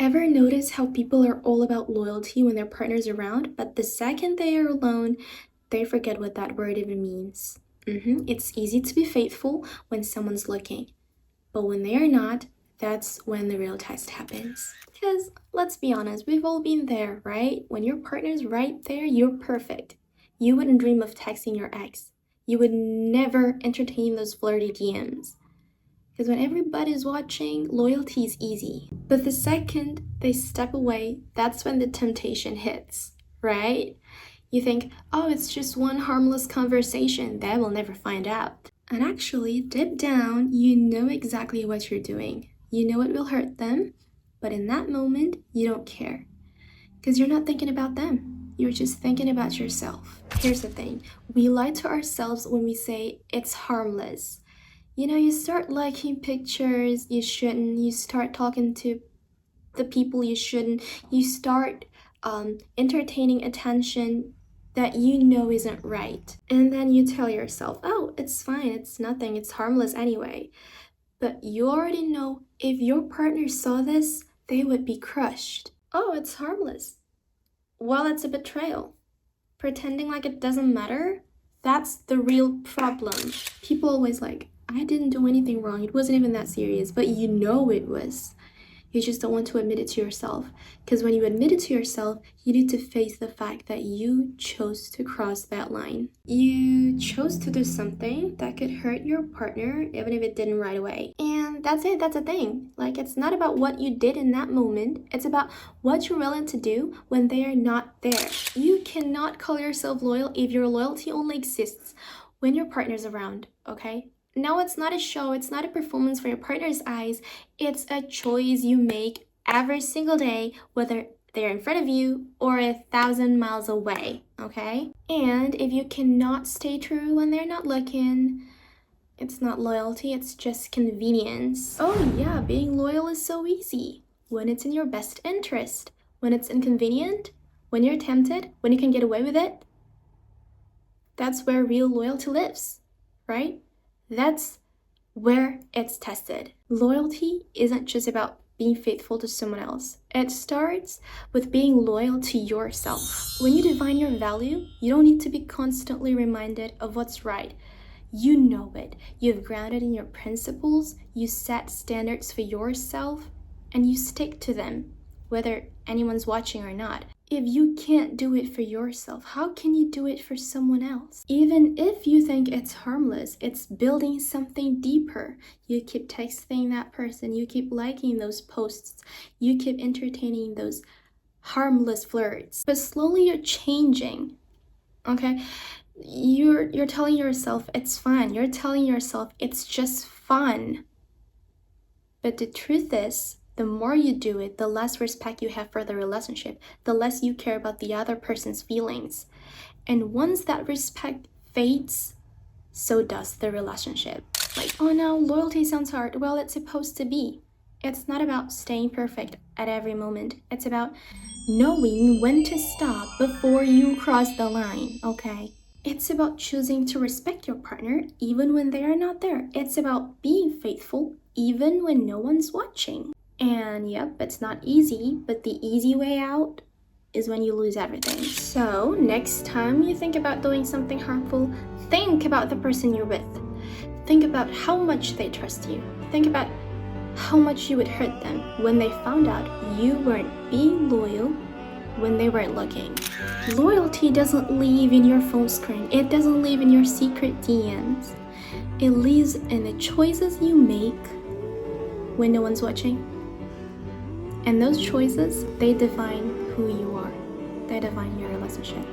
Ever notice how people are all about loyalty when their partner's around, but the second they are alone, they forget what that word even means? It's easy to be faithful when someone's looking, but when they are not, that's when the real test happens. Because let's be honest, we've all been there, right? When your partner's right there, you're perfect. You wouldn't dream of texting your ex. You would never entertain those flirty DMs. Because when everybody's watching, loyalty is easy. But the second they step away, that's when the temptation hits, right? You think, oh, it's just one harmless conversation, they will never find out. And actually, deep down, you know exactly what you're doing. You know it will hurt them, but in that moment, you don't care. Because you're not thinking about them. You're just thinking about yourself. Here's the thing. We lie to ourselves when we say it's harmless. You start liking pictures you shouldn't. You start talking to the people you shouldn't. You start entertaining attention that you know isn't right. And then you tell yourself, oh, it's fine, it's nothing, it's harmless anyway. But you already know if your partner saw this, they would be crushed. Oh, it's harmless. Well, it's a betrayal. Pretending like it doesn't matter, that's the real problem. People always like, I didn't do anything wrong. It wasn't even that serious, but you know it was. You just don't want to admit it to yourself. Because when you admit it to yourself, you need to face the fact that you chose to cross that line. You chose to do something that could hurt your partner, even if it didn't right away. And that's it, that's a thing. Like, it's not about what you did in that moment. It's about what you're willing to do when they are not there. You cannot call yourself loyal if your loyalty only exists when your partner's around, okay? No, it's not a show, it's not a performance for your partner's eyes. It's a choice you make every single day, whether they're in front of you or 1,000 miles away, okay? And if you cannot stay true when they're not looking, it's not loyalty, it's just convenience. Oh yeah, being loyal is so easy. When it's in your best interest, when it's inconvenient, when you're tempted, when you can get away with it, that's where real loyalty lives, right? That's where it's tested. Loyalty isn't just about being faithful to someone else. It starts with being loyal to yourself. When you define your value, you don't need to be constantly reminded of what's right. You know it. You've grounded in your principles, you set standards for yourself, and you stick to them, whether anyone's watching or not. If you can't do it for yourself, how can you do it for someone else? Even if you think it's harmless, it's building something deeper. You keep texting that person, you keep liking those posts, you keep entertaining those harmless flirts. But slowly you're changing, okay? You're telling yourself it's fun. You're telling yourself it's just fun. But the truth is, the more you do it, the less respect you have for the relationship, the less you care about the other person's feelings. And once that respect fades, so does the relationship. Like, oh no, loyalty sounds hard. Well, it's supposed to be. It's not about staying perfect at every moment. It's about knowing when to stop before you cross the line, okay? It's about choosing to respect your partner even when they are not there. It's about being faithful even when no one's watching. And yep, it's not easy, but the easy way out is when you lose everything. So next time you think about doing something harmful, think about the person you're with. Think about how much they trust you. Think about how much you would hurt them when they found out you weren't being loyal when they weren't looking. Loyalty doesn't live in your phone screen. It doesn't live in your secret DMs. It lives in the choices you make when no one's watching. And those choices, they define who you are. They define your relationship.